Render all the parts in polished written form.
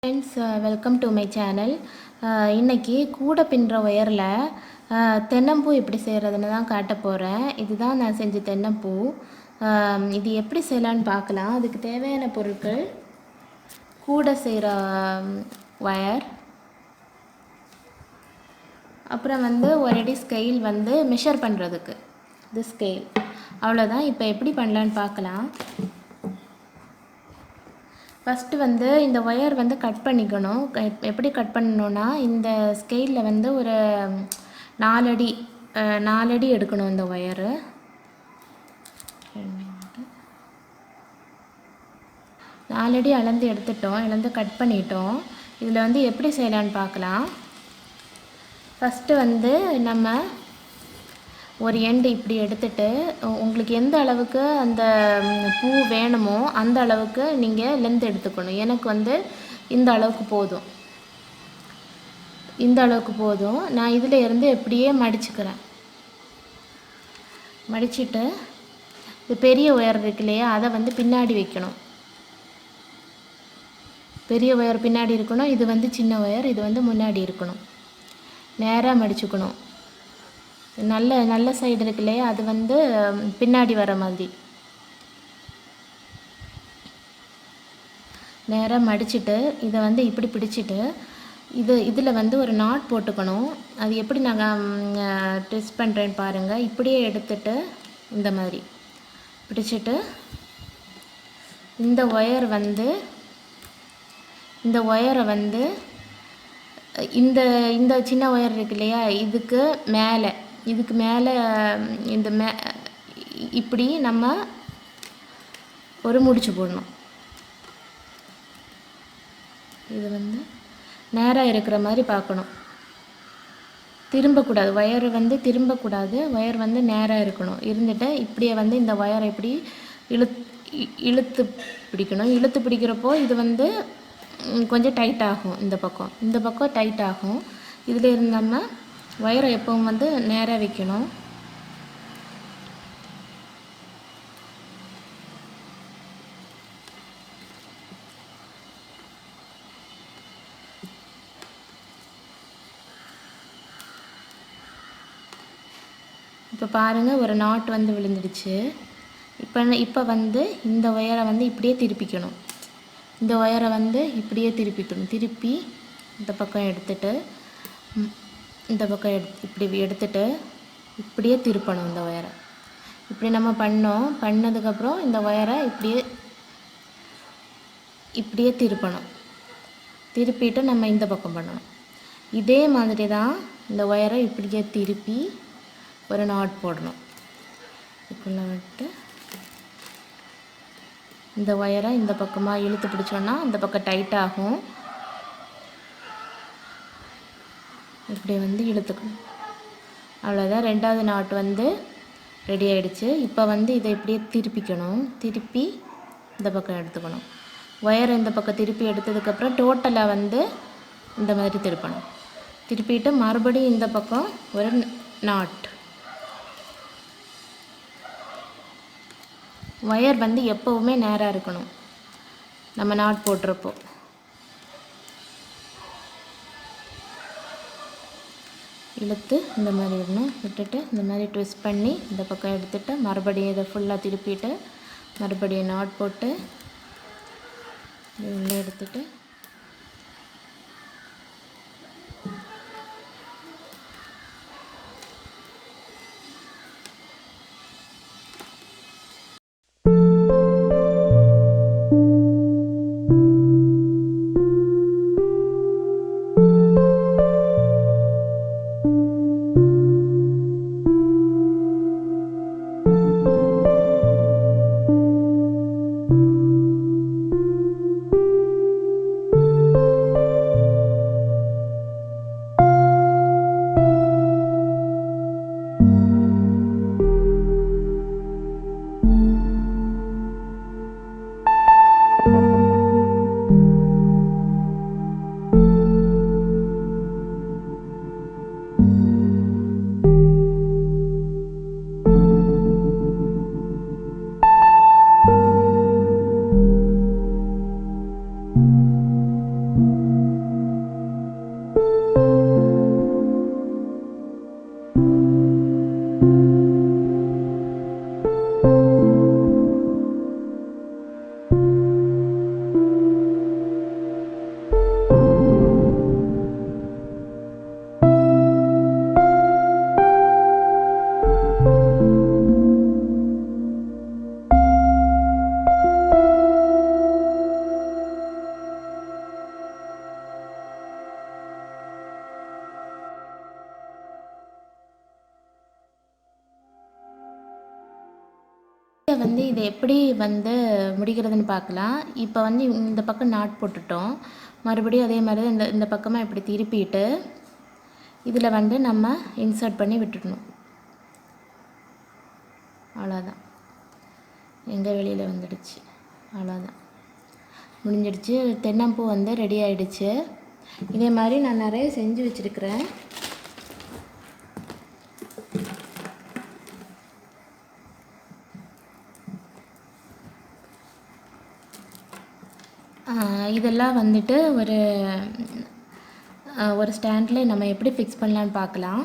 Friends, welcome to my channel. இன்றைக்கி கூடை பின்னுற ஒயரில் தென்னம்பூ எப்படி செய்கிறதுன்னு தான் காட்ட போகிறேன். இதுதான் நான் செஞ்ச தென்னம்பூ. இது எப்படி செய்யலான்னு பார்க்கலாம். அதுக்கு தேவையான பொருட்கள்: கூடை செய்கிற ஒயர், அப்புறம் ஒரு அடி ஸ்கெயில் மெஷர் பண்ணுறதுக்கு இது ஸ்கெயில். அவ்வளோதான். இப்போ எப்படி பண்ணலான்னு பார்க்கலாம். ஃபஸ்ட்டு இந்த ஒயர் கட் பண்ணிக்கணும். எப்படி கட் பண்ணணுன்னா, இந்த ஸ்கெயிலில் ஒரு 4 அடி எடுக்கணும். இந்த ஒயரு 4 அடி அளந்து எடுத்துட்டோம். அளந்து கட் பண்ணிட்டோம். இதில் எப்படி செய்யலான்னு பார்க்கலாம். ஃபஸ்ட்டு நம்ம ஒரு எண்டு இப்படி எடுத்துட்டு, உங்களுக்கு எந்த அளவுக்கு அந்த பூ வேணுமோ அந்த அளவுக்கு நீங்கள் லென்த் எடுத்துக்கணும். எனக்கு இந்த அளவுக்கு போதும். இந்த அளவுக்கு போதும். நான் இதில் இருந்து எப்படியே மடிச்சுக்கிறேன். மடிச்சுட்டு இது பெரிய ஒயர் இருக்கு இல்லையா, அதை பின்னாடி வைக்கணும். பெரிய ஒயர் பின்னாடி இருக்கணும். இது சின்ன ஒயர், இது முன்னாடி இருக்கணும். நேராக மடிச்சுக்கணும். நல்ல சைடு இருக்கு இல்லையா, அது பின்னாடி வர மாதிரி நேராக மடிச்சுட்டு இதை இப்படி பிடிச்சிட்டு இதில் ஒரு நாட் போட்டுக்கணும். அது எப்படி நாங்கள் ட்விஸ்ட் பண்ணுறேன்னு பாருங்கள். இப்படியே எடுத்துட்டு இந்த மாதிரி பிடிச்சிட்டு இந்த ஒயரை இந்த சின்ன ஒயர் இருக்கு இல்லையா, இதுக்கு மேலே இப்படி நம்ம ஒரு முடிச்சு போடணும். இது நேராக இருக்கிற மாதிரி பார்க்கணும். திரும்பக்கூடாது. ஒயர் திரும்பக்கூடாது. ஒயர் நேராக இருக்கணும். இருந்துட்டு இப்படியே இந்த ஒயரை இப்படி இழுத்து பிடிக்கணும். இழுத்து பிடிக்கிறப்போ இது கொஞ்சம் டைட் ஆகும். இந்த பக்கம் டைட் ஆகும். இதில் இருந்து நம்ம ஒயரை எப்பவும் நேராக வைக்கணும். இப்போ பாருங்கள், ஒரு நாட் விழுந்துடுச்சு. இப்போ இந்த ஒயரை இப்படியே திருப்பிக்கணும். இந்த ஒயரை இப்படியே திருப்பிக்கணும். திருப்பி இந்த பக்கம் எடுத்துட்டு இந்த பக்கம் இப்படி எடுத்துட்டு இப்படியே திருப்பணும். இந்த ஒயரை இப்படி நம்ம பண்ணதுக்கப்புறம் இந்த ஒயரை இப்படியே திருப்பணும். திருப்பிட்டு நம்ம இந்த பக்கம் பண்ணணும். இதே மாதிரி தான் இந்த ஒயரை இப்படியே திருப்பி ஒரு நாட் போடணும். இப்படின்னா விட்டு இந்த ஒயரை இந்த பக்கமாக இழுத்து பிடிச்சோன்னா இந்த பக்கம் டைட் ஆகும். இப்படி இழுத்துக்கணும். அவ்வளோதான். ரெண்டாவது நாட் ரெடி ஆகிடுச்சு. இப்போ இதை இப்படியே திருப்பிக்கணும். திருப்பி இந்த பக்கம் எடுத்துக்கணும். ஒயரை இந்த பக்கம் திருப்பி எடுத்ததுக்கப்புறம் டோட்டலாக இந்த மாதிரி திருப்பணும். திருப்பிட்டு மறுபடியும் இந்த பக்கம் ஒரு நாட். ஒயர் எப்போவுமே நேராக இருக்கணும். நம்ம நாட் போட்டுறப்போ இழுத்து இந்த மாதிரி விடணும். விட்டுட்டு இந்த மாதிரி ட்விஸ்ட் பண்ணி இந்த பக்கம் எடுத்துகிட்டு மறுபடியும் இதை ஃபுல்லாக திருப்பிட்டு மறுபடியும் நாட் போட்டு உள்ளே எடுத்துட்டு வந்து இதை எப்படி வந்து முடிக்கிறதுன்னு பார்க்கலாம். இப்போ வந்து இந்த பக்கம் நாட் போட்டுட்டோம். மறுபடியும் அதே மாதிரி இந்த இந்த பக்கமாக இப்படி திருப்பிட்டு இதில் வந்து நம்ம இன்சர்ட் பண்ணி விட்டுடணும். அவ்வளோதான், எங்கே வெளியில் வந்துடுச்சு. அவ்வளோதான், முடிஞ்சிடுச்சு. தென்னம்பூ வந்து ரெடி ஆகிடுச்சு. இதே மாதிரி நான் நிறைய செஞ்சு வச்சுருக்கிறேன். இதெல்லாம் வந்துட்டு ஒரு ஸ்டாண்டில் நம்ம எப்படி ஃபிக்ஸ் பண்ணலான்னு பார்க்கலாம்.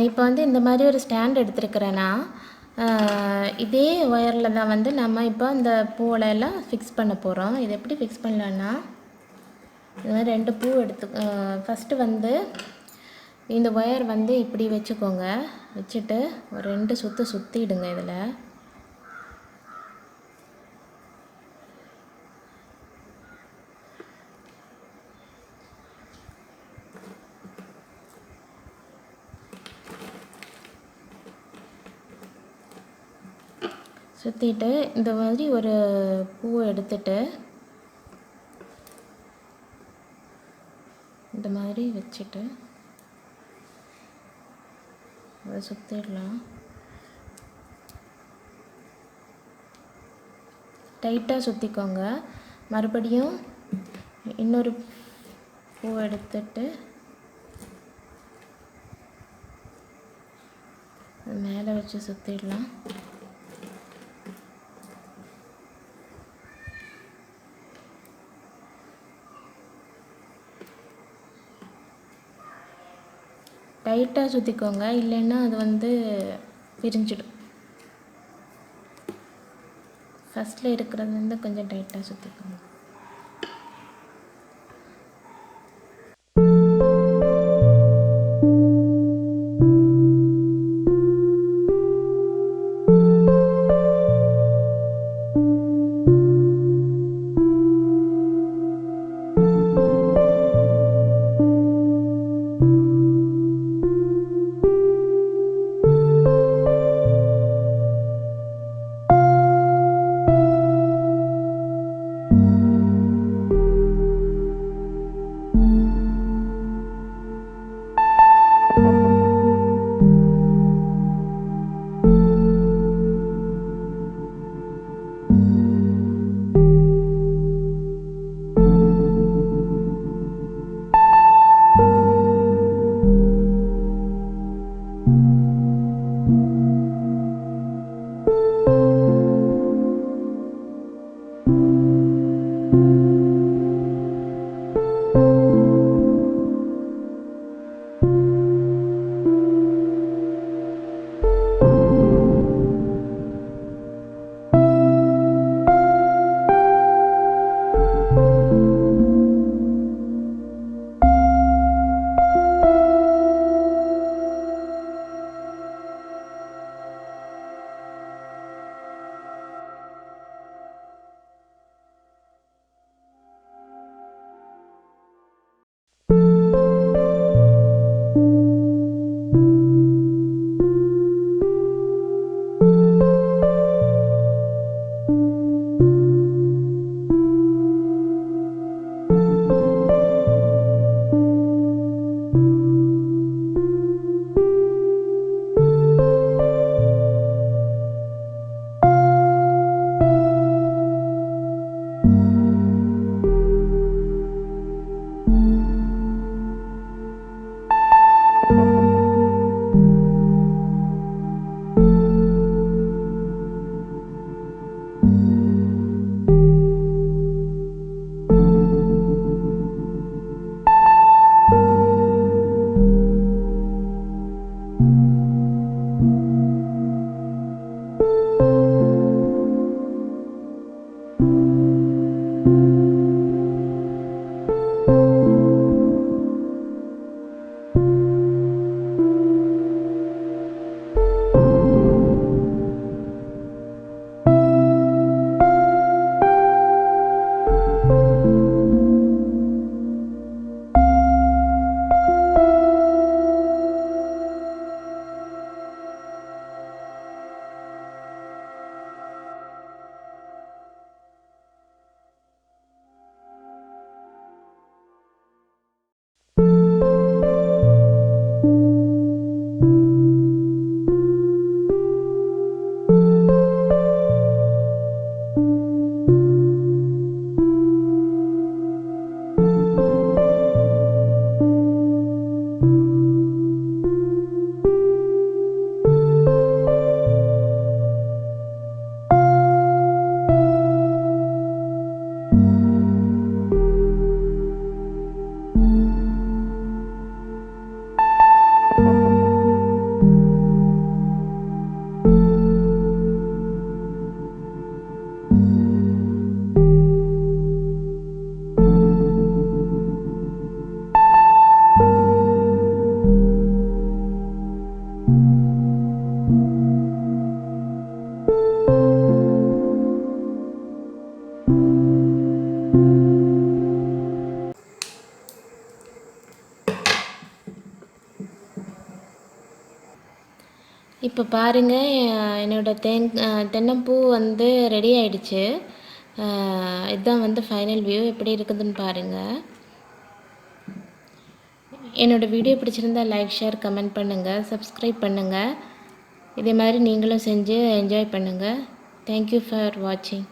இப்போ வந்து இந்த மாதிரி ஒரு ஸ்டாண்ட் எடுத்துருக்கிறேன்னா இதே ஒயரில் தான் வந்து நம்ம இப்போ இந்த பூவெல்லாம் ஃபிக்ஸ் பண்ண போகிறோம். இது எப்படி ஃபிக்ஸ் பண்ணலான்னா, இது மாதிரி 2 பூ ஃபஸ்ட்டு வந்து இந்த ஒயர் வந்து இப்படி வச்சுக்கோங்க. வச்சுட்டு ஒரு 2 சுற்று சுற்றிடுங்க. இதில் சுற்றிட்டு இந்த மாதிரி ஒரு பூவை எடுத்துட்டு இந்த மாதிரி வச்சுட்டு அதை சுற்றிடலாம். டைட்டாக சுற்றிக்கோங்க. மறுபடியும் இன்னொரு பூவை எடுத்துட்டு மேலே வச்சு சுற்றிடலாம். டைட்டாக சுற்றிக்கோங்க, இல்லைன்னா அது வந்து பிரிஞ்சிடும். ஃபஸ்ட்டில் இருக்கிறது வந்து கொஞ்சம் டைட்டாக சுற்றிக்கோங்க. இப்போ பாருங்கள், என்னோடய தென்னம்பூ வந்து ரெடி ஆயிடுச்சு. இதுதான் வந்து ஃபைனல் வியூ. எப்படி இருக்குதுன்னு பாருங்கள். என்னோடய வீடியோ பிடிச்சிருந்தா லைக், ஷேர், கமெண்ட் பண்ணுங்கள், சப்ஸ்கிரைப் பண்ணுங்கள். இதே மாதிரி நீங்களும் செஞ்சு என்ஜாய் பண்ணுங்கள். தேங்க்யூ ஃபார் வாட்சிங்.